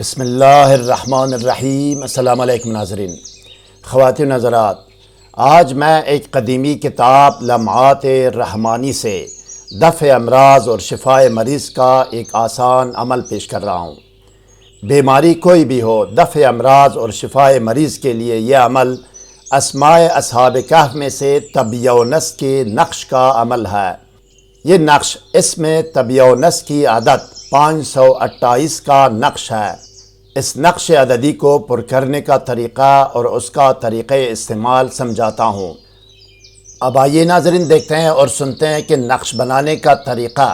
بسم اللہ الرحمن الرحیم۔ السلام علیکم ناظرین، خواتین حضرات، آج میں ایک قدیمی کتاب لمحات رحمانی سے دفع امراض اور شفائے مریض کا ایک آسان عمل پیش کر رہا ہوں۔ بیماری کوئی بھی ہو، دفع امراض اور شفائے مریض کے لیے یہ عمل اسماء اصحاب کہف میں سے تبیونس کے نقش کا عمل ہے۔ یہ نقش اس میں تبیونس کی عدد 528 کا نقش ہے۔ اس نقش عددی کو پر کرنے کا طریقہ اور اس کا طریقہ استعمال سمجھاتا ہوں۔ اب آئیے ناظرین دیکھتے ہیں اور سنتے ہیں کہ نقش بنانے کا طریقہ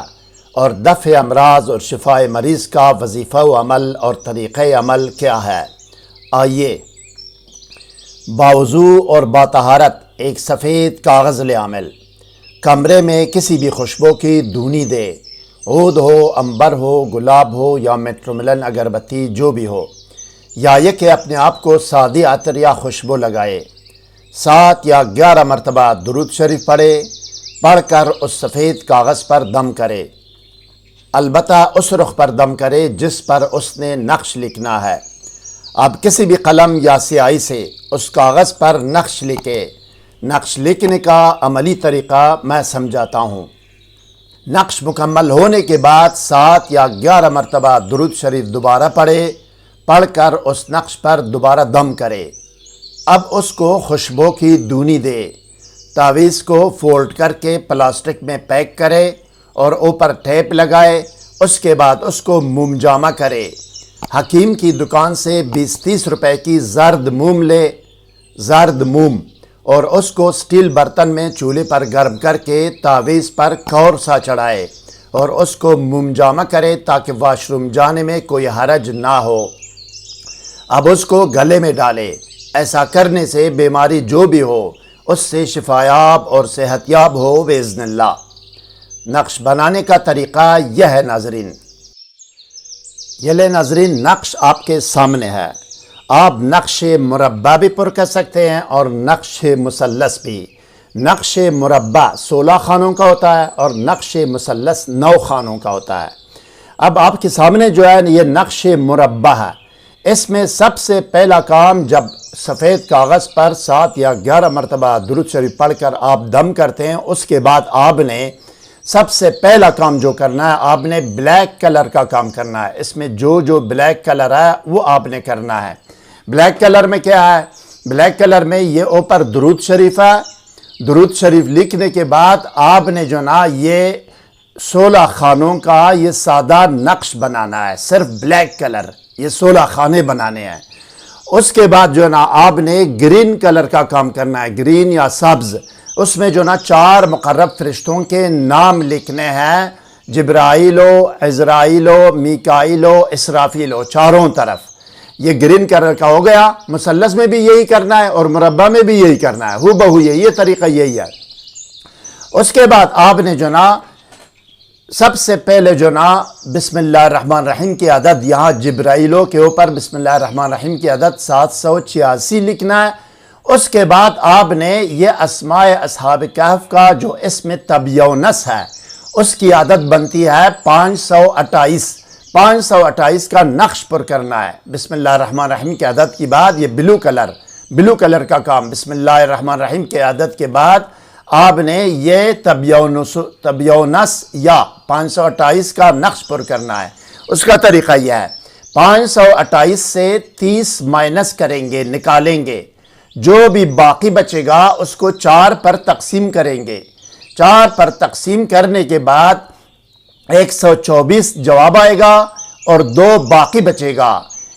اور دفع امراض اور شفاء مریض کا وظیفہ و عمل اور طریقہ عمل کیا ہے۔ آئیے، باوضو اور باطہارت ایک سفید کاغذ لے عامل، کمرے میں کسی بھی خوشبو کی دھونی دے، عود ہو، عنبر ہو، گلاب ہو یا میٹروملن اگربتی جو بھی ہو، یا یہ کہ اپنے آپ کو سادی عطر یا خوشبو لگائے، 7 یا 11 مرتبہ درود شریف پڑھ کر اس سفید کاغذ پر دم کرے، البتہ اس رخ پر دم کرے جس پر اس نے نقش لکھنا ہے۔ اب کسی بھی قلم یا سیاہی سے اس کاغذ پر نقش لکھے۔ نقش لکھنے کا عملی طریقہ میں سمجھاتا ہوں۔ نقش مکمل ہونے کے بعد 7 یا 11 مرتبہ درود شریف دوبارہ پڑھ کر اس نقش پر دوبارہ دم کرے۔ اب اس کو خوشبو کی دھونی دے، تعویذ کو فولڈ کر کے پلاسٹک میں پیک کرے اور اوپر ٹیپ لگائے۔ اس کے بعد اس کو موم جامہ کرے۔ حکیم کی دکان سے 20-30 روپے کی زرد موم اور اس کو سٹیل برتن میں چولہے پر گرم کر کے تعویذ پر کور سا چڑھائے اور اس کو موم جامہ کرے تاکہ واش روم جانے میں کوئی حرج نہ ہو۔ اب اس کو گلے میں ڈالے۔ ایسا کرنے سے بیماری جو بھی ہو اس سے شفایاب اور صحت یاب ہو باذن اللہ۔ نقش بنانے کا طریقہ یہ ہے ناظرین۔ یہ لے ناظرین، نقش آپ کے سامنے ہے۔ آپ نقش مربع بھی پر کر سکتے ہیں اور نقش مثلث بھی۔ نقش مربع 16 خانوں کا ہوتا ہے اور نقش مثلث 9 خانوں کا ہوتا ہے۔ اب آپ کے سامنے جو ہے یہ نقش مربع ہے۔ اس میں سب سے پہلا کام، جب سفید کاغذ پر 7 یا 11 مرتبہ درود شریف پڑھ کر آپ دم کرتے ہیں، اس کے بعد آپ نے سب سے پہلا کام جو کرنا ہے، آپ نے بلیک کلر کا کام کرنا ہے۔ اس میں جو بلیک کلر ہے وہ آپ نے کرنا ہے۔ بلیک کلر میں کیا ہے؟ بلیک کلر میں یہ اوپر درود شریف ہے۔ درود شریف لکھنے کے بعد آپ نے جو نا یہ 16 خانوں کا یہ سادہ نقش بنانا ہے، صرف بلیک کلر، یہ 16 خانے بنانے ہیں۔ اس کے بعد جو نا آپ نے گرین کلر کا کام کرنا ہے، گرین یا سبز۔ اس میں جو نا 4 مقرب فرشتوں کے نام لکھنے ہیں، جبرائیل و عزرائیل و میکائیل و اسرافیل و، چاروں طرف۔ یہ گرین کلر کا ہو گیا۔ مثلث میں بھی یہی کرنا ہے اور مربع میں بھی یہی کرنا ہے، ہو بہو یہ طریقہ یہی ہے۔ اس کے بعد آپ نے جو نا سب سے پہلے جو نا بسم اللہ الرحمن الرحیم کی عدد، یہاں جبرائیلوں کے اوپر بسم اللہ الرحمن الرحیم کی عدد 786 لکھنا ہے۔ اس کے بعد آپ نے یہ اسماء اصحاب کہف کا جو اسم تبیونس ہے اس کی عدد بنتی ہے 528۔ 528 کا نقش پر کرنا ہے۔ بسم اللہ الرحمن الرحیم کی عدد کے بعد یہ بلو کلر کا کام، بسم اللہ الرحمن الرحیم کے عدد کے بعد آپ نے یہ تبیونس یا 528 کا نقش پر کرنا ہے۔ اس کا طریقہ یہ ہے، 528 سے 30 مائنس کریں گے، نکالیں گے، جو بھی باقی بچے گا اس کو 4 پر تقسیم کریں گے۔ 4 پر تقسیم کرنے کے بعد 124 جواب آئے گا اور 2 باقی بچے گا۔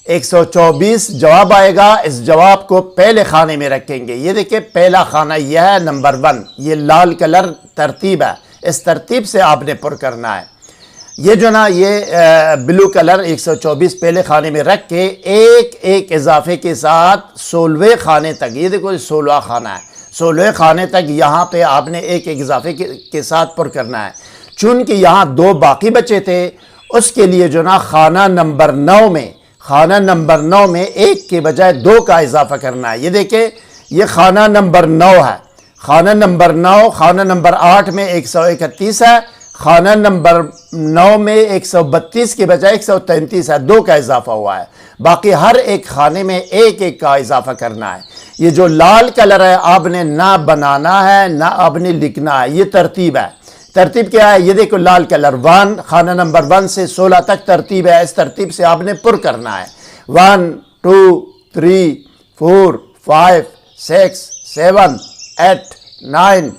124 جواب آئے گا، اس جواب کو پہلے خانے میں رکھیں گے۔ یہ دیکھیں پہلا خانہ یہ ہے، نمبر 1، یہ لال کلر ترتیب ہے، اس ترتیب سے آپ نے پر کرنا ہے۔ یہ جو نا یہ بلو کلر 124 پہلے خانے میں رکھ کے ایک اضافے کے ساتھ 16ویں خانے تک، یہ دیکھو 16واں خانہ ہے، 16ویں خانے تک یہاں پہ آپ نے ایک اضافے کے ساتھ پر کرنا ہے۔ چونکہ یہاں 2 باقی بچے تھے، اس کے لیے جو نا خانہ نمبر 9 میں 1 کے بجائے 2 کا اضافہ کرنا ہے۔ یہ دیکھیں یہ خانہ نمبر 9 ہے، خانہ نمبر 8 میں 131 ہے، خانہ نمبر 9 میں 132 کے بجائے 133 ہے، 2 کا اضافہ ہوا ہے۔ باقی ہر ایک خانے میں ایک ایک کا اضافہ کرنا ہے۔ یہ جو لال کلر ہے آپ نے نہ بنانا ہے نہ آپ نے لکھنا ہے، یہ ترتیب ہے۔ ترتیب کیا ہے؟ یہ دیکھو لال کلر 1 خانہ نمبر 1 سے 16 تک ترتیب ہے، اس ترتیب سے آپ نے پر کرنا ہے۔ 1 2 3 4 5 6 7 8 9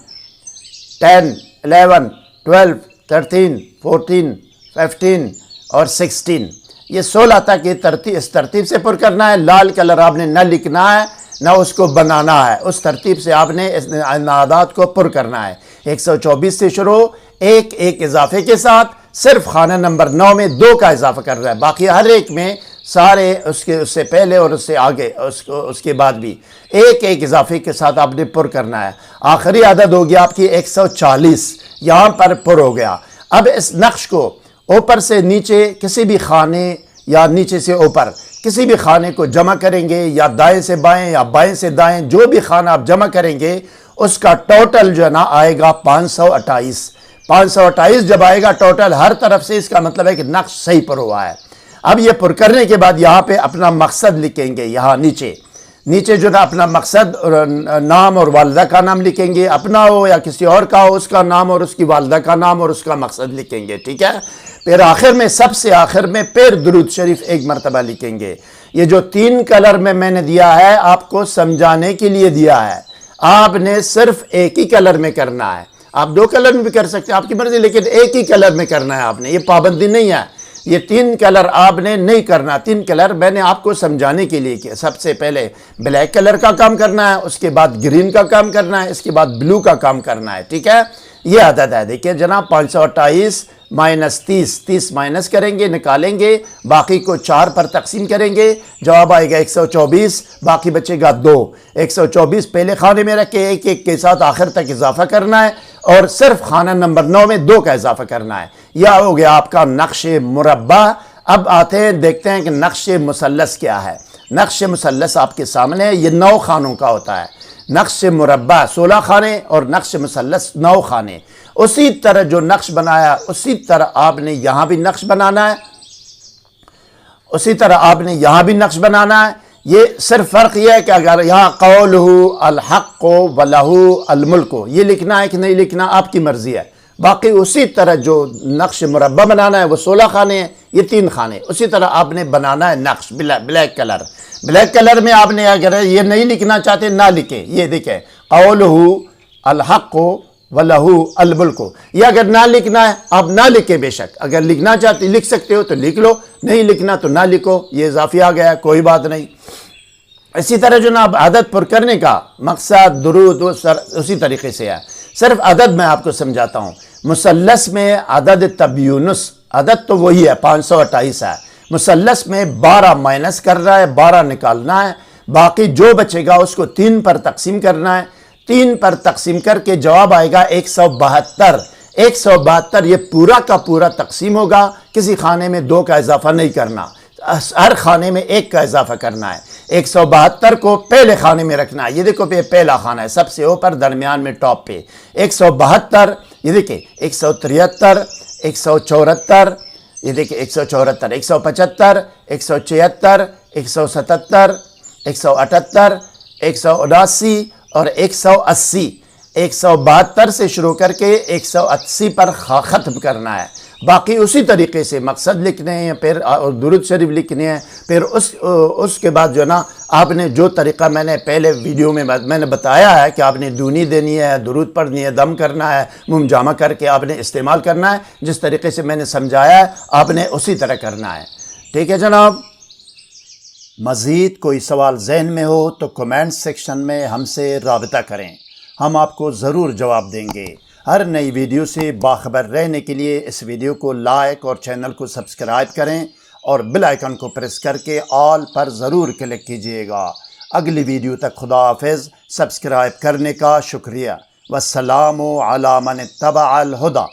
10 11 12 13 14 15 اور 16، یہ 16 تک یہ ترتیب اس ترتیب سے پر کرنا ہے۔ لال کلر آپ نے نہ لکھنا ہے نہ اس کو بنانا ہے، اس ترتیب سے آپ نے اس اعداد کو پر کرنا ہے۔ 124 سے شروع ایک ایک اضافے کے ساتھ، صرف خانہ نمبر 9 میں 2 کا اضافہ کر رہا ہے، باقی ہر ایک میں سارے اس سے پہلے اور اس سے آگے اس کے بعد بھی ایک ایک اضافے کے ساتھ آپ نے پر کرنا ہے۔ آخری عدد ہو گیا آپ کی 140، یہاں پر پر ہو گیا۔ اب اس نقش کو اوپر سے نیچے کسی بھی خانے یا نیچے سے اوپر کسی بھی خانے کو جمع کریں گے، یا دائیں سے بائیں یا بائیں سے دائیں، جو بھی خانہ آپ جمع کریں گے اس کا ٹوٹل جو ہے نا آئے گا 528۔ 528 جب آئے گا ٹوٹل ہر طرف سے، اس کا مطلب ہے کہ نقش صحیح پر ہوا ہے۔ اب یہ پر کرنے کے بعد یہاں پہ اپنا مقصد لکھیں گے، یہاں نیچے جو نا اپنا مقصد اور نام اور والدہ کا نام لکھیں گے، اپنا ہو یا کسی اور کا ہو، اس کا نام اور اس کی والدہ کا نام اور اس کا مقصد لکھیں گے، ٹھیک ہے۔ پھر آخر میں سب سے آخر میں پھر درود شریف ایک مرتبہ لکھیں گے۔ یہ جو 3 کلر میں نے دیا ہے آپ کو سمجھانے کے لیے دیا ہے، آپ نے صرف ایک ہی کلر میں کرنا ہے۔ آپ 2 کلر میں بھی کر سکتے ہیں، آپ کی مرضی، لیکن ایک ہی کلر میں کرنا ہے آپ نے، یہ پابندی نہیں ہے۔ یہ 3 کلر آپ نے نہیں کرنا، 3 کلر میں نے آپ کو سمجھانے کے لیے کیا۔ سب سے پہلے بلیک کلر کا کام کرنا ہے، اس کے بعد گرین کا کام کرنا ہے، اس کے بعد بلو کا کام کرنا ہے، ٹھیک ہے۔ یہ عدد ہے، دیکھیں جناب، 528 مائنس 30 مائنس کریں گے، نکالیں گے، باقی کو 4 پر تقسیم کریں گے، جواب آئے گا 124، باقی بچے گا 2۔ 124 پہلے خانے میں رکھ کے ایک ایک کے ساتھ آخر تک اضافہ کرنا ہے، اور صرف خانہ نمبر 9 میں 2 کا اضافہ کرنا ہے۔ یہ ہو گیا آپ کا نقش مربع۔ اب آتے ہیں دیکھتے ہیں کہ نقش مثلث کیا ہے۔ نقش مثلث آپ کے سامنے ہے، یہ 9 خانوں کا ہوتا ہے۔ نقش مربع 16 خانے اور نقش مثلث 9 خانے۔ اسی طرح جو نقش بنایا اسی طرح آپ نے یہاں بھی نقش بنانا ہے، اسی طرح آپ نے یہاں بھی نقش بنانا ہے۔ یہ صرف فرق یہ ہے کہ اگر یہاں قولہ الحق ولہ الملک یہ لکھنا ہے کہ نہیں لکھنا آپ کی مرضی ہے، باقی اسی طرح جو نقش مربع بنانا ہے وہ 16 خانے ہیں، یہ 3 خانے، اسی طرح آپ نے بنانا ہے نقش بلیک کلر۔ بلیک کلر میں آپ نے اگر یہ نہیں لکھنا چاہتے نہ لکھیں، یہ دیکھیں قولہ الحق ولہ الملک، یہ اگر نہ لکھنا ہے آپ نہ لکھیں، بے شک اگر لکھنا چاہتے لکھ سکتے ہو تو لکھ لو، نہیں لکھنا تو نہ لکھو، یہ اضافی آ گیا ہے، کوئی بات نہیں۔ اسی طرح جناب عدد پر کرنے کا مقصد درود اسی طریقے سے ہے، صرف عدد میں آپ کو سمجھاتا ہوں۔ مثلث میں عدد تبیونس، عدد تو وہی ہے 528 ہے، مثلث میں 12 مائنس کر رہا ہے، 12 نکالنا ہے، باقی جو بچے گا اس کو 3 پر تقسیم کرنا ہے، 3 پر تقسیم کر کے جواب آئے گا 172۔ 172 یہ پورا کا پورا تقسیم ہوگا، کسی خانے میں 2 کا اضافہ نہیں کرنا، ہر خانے میں 1 کا اضافہ کرنا ہے۔ 172 کو پہلے خانے میں رکھنا ہے، یہ دیکھو پہلا خانہ ہے سب سے اوپر درمیان میں ٹاپ پہ۔ 172 یہ دیکھیں 173 174، یہ دیکھیں 174 175 176 177 178 179 اور 180۔ 172 سے شروع کر کے 180 پر ختم کرنا ہے، باقی اسی طریقے سے مقصد لکھنے ہیں، پھر درود شریف لکھنے ہیں، پھر اس کے بعد جو نا آپ نے جو طریقہ میں نے پہلے ویڈیو میں نے بتایا ہے کہ آپ نے دونی دینی ہے، درود پڑھنی ہے، دم کرنا ہے، منہ جامع کر کے آپ نے استعمال کرنا ہے، جس طریقے سے میں نے سمجھایا ہے آپ نے اسی طرح کرنا ہے، ٹھیک ہے جناب۔ مزید کوئی سوال ذہن میں ہو تو کمنٹ سیکشن میں ہم سے رابطہ کریں، ہم آپ کو ضرور جواب دیں گے۔ ہر نئی ویڈیو سے باخبر رہنے کے لیے اس ویڈیو کو لائک اور چینل کو سبسکرائب کریں اور بیل آئیکن کو پریس کر کے آل پر ضرور کلک کیجئے گا۔ اگلی ویڈیو تک خدا حافظ، سبسکرائب کرنے کا شکریہ۔ والسلام علی من اتبع الہدی۔